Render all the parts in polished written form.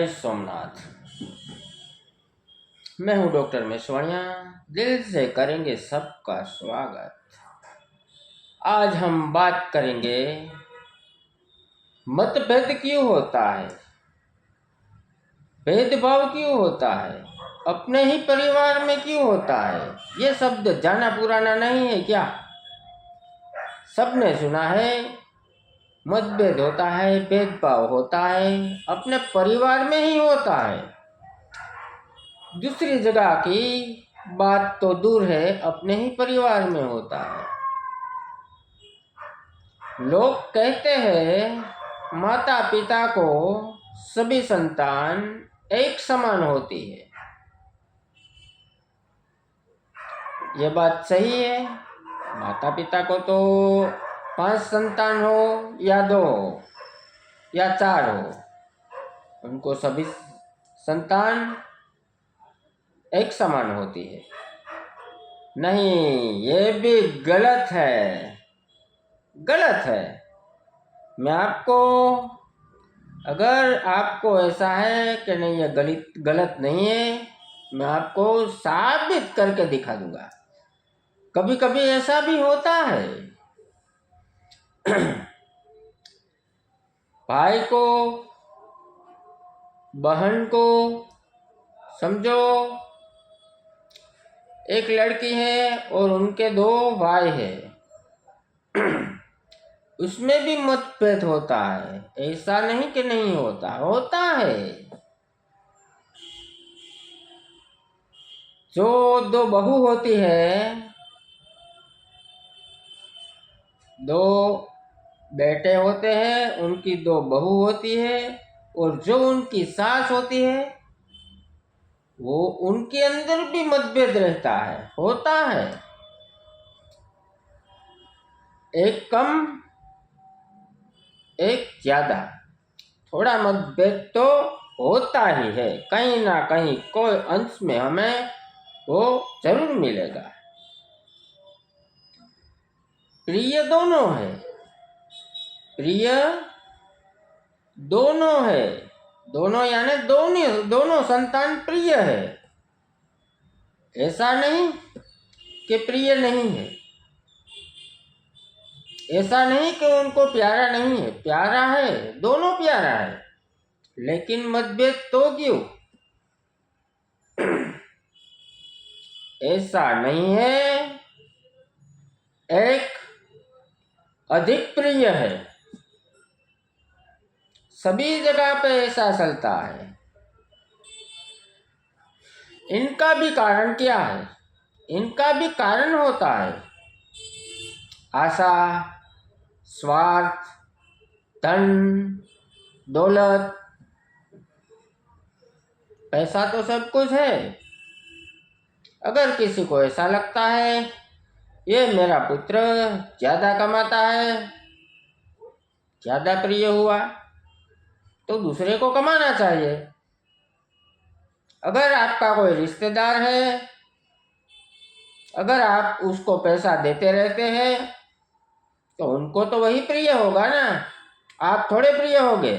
जय सोमनाथ। मैं हूं डॉक्टर मेश्वाणिया। दिल से करेंगे सबका स्वागत। आज हम बात करेंगे मतभेद क्यों होता है, भेदभाव क्यों होता है, अपने ही परिवार में क्यों होता है। ये शब्द जाना पुराना नहीं है क्या? सबने सुना है। मतभेद होता है, भेदभाव होता है, अपने परिवार में ही होता है। दूसरी जगह की बात तो दूर है, अपने ही परिवार में होता है। लोग कहते हैं माता पिता को सभी संतान एक समान होती है। ये बात सही है। माता पिता को तो 5 संतान हो या 2 हो या 4 हो, उनको सभी संतान एक समान होती है। नहीं, ये भी गलत है, गलत है। मैं आपको, अगर आपको ऐसा है कि नहीं ये गलत नहीं है, मैं आपको साबित करके दिखा दूंगा। कभी कभी ऐसा भी होता है भाई को, बहन को, समझो एक लड़की है और उनके 2 भाई हैं उसमें भी मतभेद होता है। ऐसा नहीं कि नहीं होता, होता है। जो 2 बहू होती है, 2 बेटे होते हैं, उनकी 2 बहू होती है, और जो उनकी सास होती है वो उनके अंदर भी मतभेद रहता है, होता है। एक कम एक ज्यादा, थोड़ा मतभेद तो होता ही है। कहीं ना कहीं कोई अंश में हमें वो जरूर मिलेगा। प्रिय दोनों है, प्रिय दोनों है, दोनों यानी दोनों संतान प्रिय है। ऐसा नहीं कि प्रिय नहीं है, ऐसा नहीं कि उनको प्यारा नहीं है, प्यारा है, दोनों प्यारा है। लेकिन मतभेद तो क्यों? ऐसा नहीं है एक अधिक प्रिय है, सभी जगह पे ऐसा चलता है। इनका भी कारण क्या है? इनका भी कारण होता है आशा, स्वार्थ, धन दौलत। पैसा तो सब कुछ है। अगर किसी को ऐसा लगता है ये मेरा पुत्र ज्यादा कमाता है, ज्यादा प्रिय हुआ, तो दूसरे को कमाना चाहिए। अगर आपका कोई रिश्तेदार है, अगर आप उसको पैसा देते रहते हैं तो उनको तो वही प्रिय होगा ना, आप थोड़े प्रिय होगे।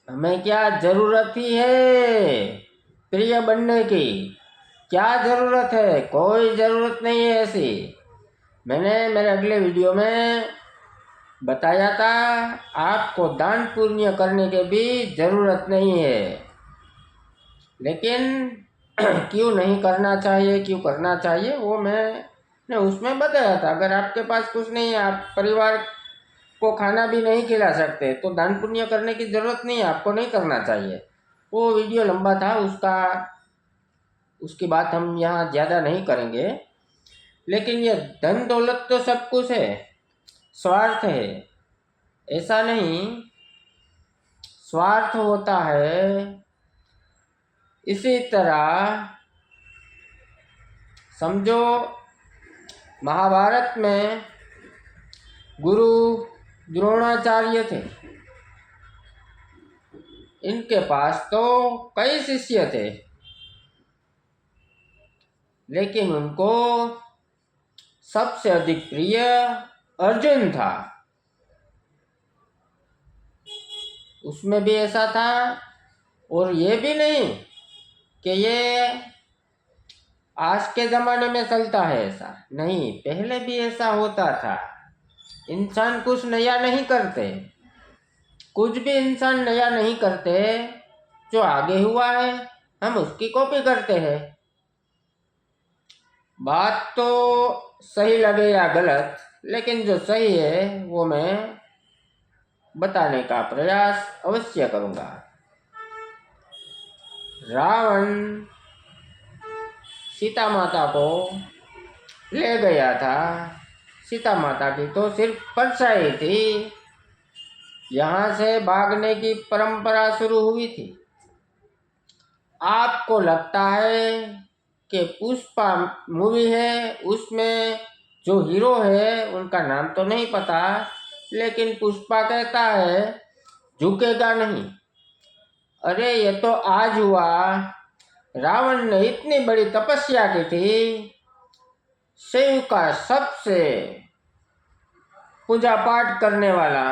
हमें क्या जरूरत ही है प्रिय बनने की? क्या जरूरत है? कोई जरूरत नहीं है ऐसी। मैंने मेरे अगले वीडियो में बताया था, आपको दान पुण्य करने की भी जरूरत नहीं है। लेकिन क्यों नहीं करना चाहिए, क्यों करना चाहिए, वो मैंने उसमें बताया था। अगर आपके पास कुछ नहीं है, आप परिवार को खाना भी नहीं खिला सकते, तो दान पुण्य करने की जरूरत नहीं है, आपको नहीं करना चाहिए। वो वीडियो लंबा था, उसकी बात हम यहाँ ज़्यादा नहीं करेंगे। लेकिन ये धन दौलत तो सब कुछ है, स्वार्थ है ऐसा नहीं। स्वार्थ होता है। इसी तरह समझो महाभारत में गुरु द्रोणाचार्य थे, इनके पास तो कई शिष्य थे, लेकिन उनको सबसे अधिक प्रिय अर्जुन था। उसमें भी ऐसा था। और ये भी नहीं कि ये आज के ज़माने में चलता है, ऐसा नहीं, पहले भी ऐसा होता था। इंसान कुछ नया नहीं करते, कुछ भी इंसान नया नहीं करते। जो आगे हुआ है हम उसकी कॉपी करते हैं। बात तो सही लगे या गलत, लेकिन जो सही है वो मैं बताने का प्रयास अवश्य करूँगा। रावण सीता माता को ले गया था। सीता माता की तो सिर्फ परछाई थी। यहाँ से भागने की परंपरा शुरू हुई थी। आपको लगता है कि पुष्पा मूवी है, उसमें जो हीरो है उनका नाम तो नहीं पता, लेकिन पुष्पा कहता है झुकेगा नहीं। अरे ये तो आज हुआ। रावण ने इतनी बड़ी तपस्या की थी, शिव का सबसे पूजा पाठ करने वाला,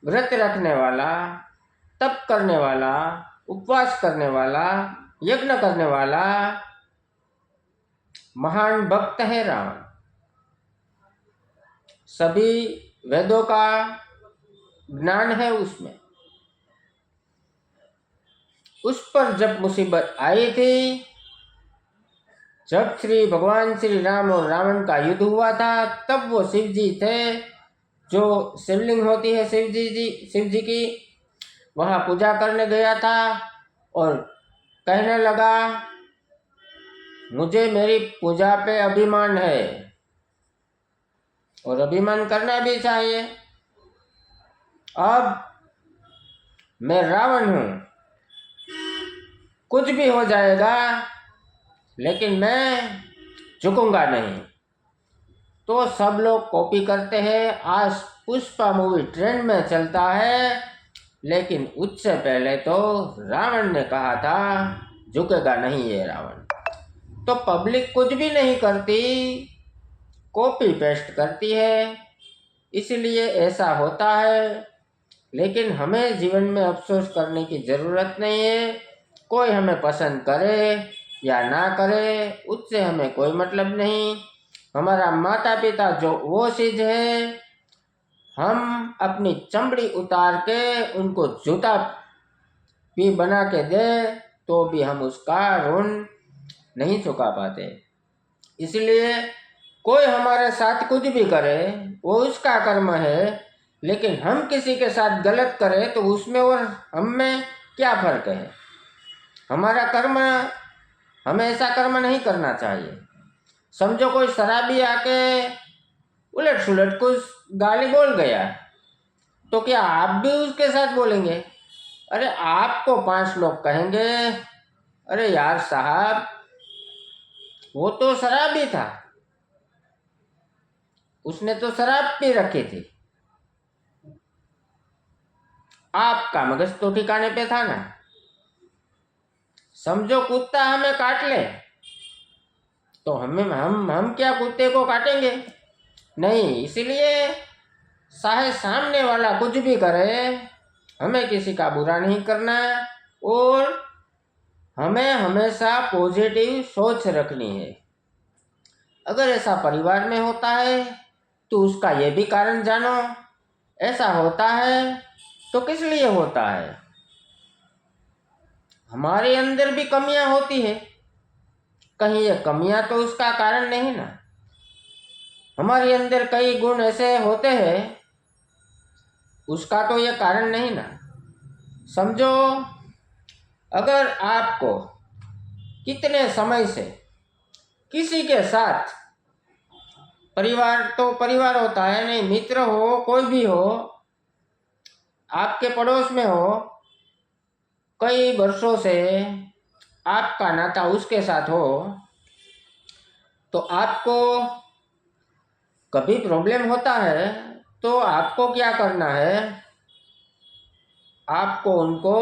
व्रत रखने वाला, तप करने वाला, उपवास करने वाला, यज्ञ करने वाला महान भक्त है रावण। सभी वेदों का ज्ञान है उसमें। उस पर जब मुसीबत आई थी, जब श्री भगवान श्री राम और रावण का युद्ध हुआ था, तब वो शिव जी थे, जो शिवलिंग होती है शिव जी की, वहाँ पूजा करने गया था और कहने लगा मुझे मेरी पूजा पे अभिमान है और अभिमान करना भी चाहिए। अब मैं रावण हूँ, कुछ भी हो जाएगा लेकिन मैं झुकूंगा नहीं। तो सब लोग कॉपी करते हैं। आज पुष्पा मूवी ट्रेंड में चलता है, लेकिन उससे पहले तो रावण ने कहा था झुकेगा नहीं ये रावण। तो पब्लिक कुछ भी नहीं करती, कॉपी पेस्ट करती है, इसलिए ऐसा होता है। लेकिन हमें जीवन में अफसोस करने की ज़रूरत नहीं है। कोई हमें पसंद करे या ना करे, उससे हमें कोई मतलब नहीं। हमारा माता पिता जो वो चीज़ है, हम अपनी चमड़ी उतार के उनको जूता भी बना के दे तो भी हम उसका ऋण नहीं चुका पाते। इसलिए कोई हमारे साथ कुछ भी करे वो उसका कर्म है, लेकिन हम किसी के साथ गलत करें तो उसमें और हम में क्या फर्क है। हमारा कर्म, हमें ऐसा कर्म नहीं करना चाहिए। समझो कोई शराबी आके उलट सुलट कुछ गाली बोल गया, तो क्या आप भी उसके साथ बोलेंगे? अरे आपको 5 लोग कहेंगे अरे यार साहब वो तो शराबी था, उसने तो शराब पी रखी थी। आपका मगज तो ठिकाने पे था ना। समझो कुत्ता हमें काट ले तो हम क्या कुत्ते को काटेंगे? नहीं। इसलिए चाहे सामने वाला कुछ भी करे, हमें किसी का बुरा नहीं करना और हमें हमेशा पॉजिटिव सोच रखनी है। अगर ऐसा परिवार में होता है तो उसका ये भी कारण जानो। ऐसा होता है तो किस लिए होता है? हमारे अंदर भी कमियां होती है, कहीं ये कमियां तो उसका कारण नहीं ना। हमारे अंदर कई गुण ऐसे होते हैं, उसका तो ये कारण नहीं ना। समझो अगर आपको कितने समय से किसी के साथ, परिवार तो परिवार होता है नहीं, मित्र हो कोई भी हो, आपके पड़ोस में हो, कई वर्षों से आपका नाता उसके साथ हो, तो आपको कभी प्रॉब्लम होता है तो आपको क्या करना है? आपको उनको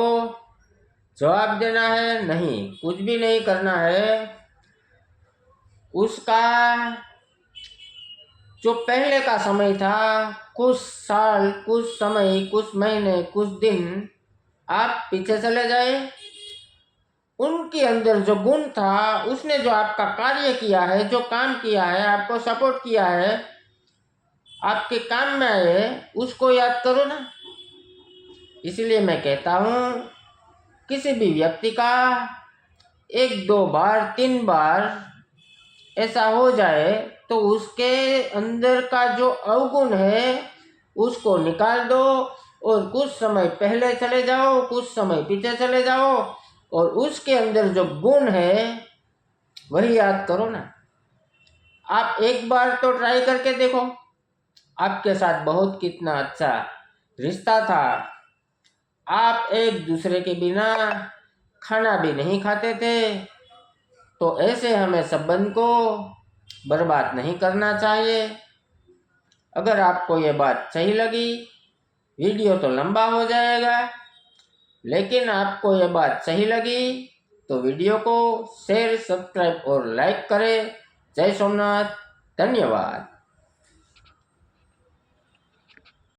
जवाब देना है? नहीं, कुछ भी नहीं करना है। उसका जो पहले का समय था, कुछ साल, कुछ समय, कुछ महीने, कुछ दिन आप पीछे चले जाए, उनके अंदर जो गुण था, उसने जो आपका कार्य किया है, जो काम किया है, आपको सपोर्ट किया है, आपके काम में आए, उसको याद करो ना। इसलिए मैं कहता हूँ, किसी भी व्यक्ति का 1-2 बार 3 बार ऐसा हो जाए तो उसके अंदर का जो अवगुण है उसको निकाल दो और कुछ समय पहले चले जाओ, कुछ समय पीछे चले जाओ और उसके अंदर जो गुण है वही याद करो ना। आप एक बार तो ट्राई करके देखो, आपके साथ बहुत कितना अच्छा रिश्ता था, आप एक दूसरे के बिना खाना भी नहीं खाते थे, तो ऐसे हमें संबंध को बर्बाद नहीं करना चाहिए। अगर आपको ये बात सही लगी, वीडियो तो लंबा हो जाएगा, लेकिन आपको ये बात सही लगी तो वीडियो को शेयर, सब्सक्राइब और लाइक करें। जय सोमनाथ, धन्यवाद।